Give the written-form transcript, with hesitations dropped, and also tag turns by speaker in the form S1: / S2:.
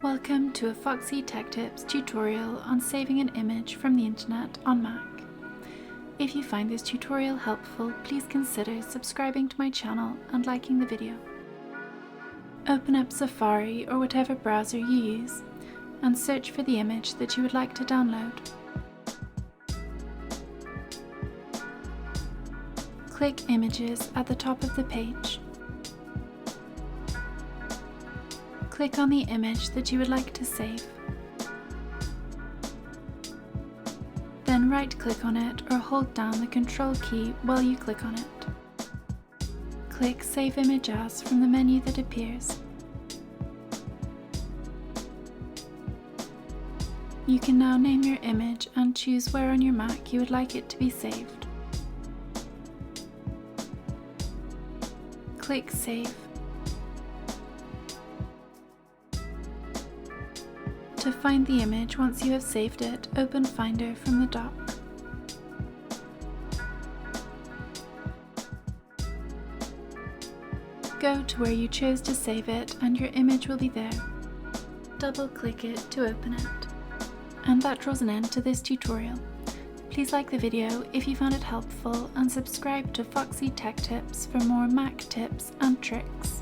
S1: Welcome to a Foxy Tech Tips tutorial on saving an image from the internet on Mac. If you find this tutorial helpful, please consider subscribing to my channel and liking the video. Open up Safari or whatever browser you use and search for the image that you would like to download. Click Images at the top of the page. Click on the image that you would like to save. Then right-click on it or hold down the Control key while you click on it. Click Save Image As from the menu that appears. You can now name your image and choose where on your Mac you would like it to be saved. Click Save. To find the image once you have saved it, open Finder from the dock. Go to where you chose to save it and your image will be there. Double-click it to open it. And that draws an end to this tutorial. Please like the video if you found it helpful and subscribe to Foxy Tech Tips for more Mac tips and tricks.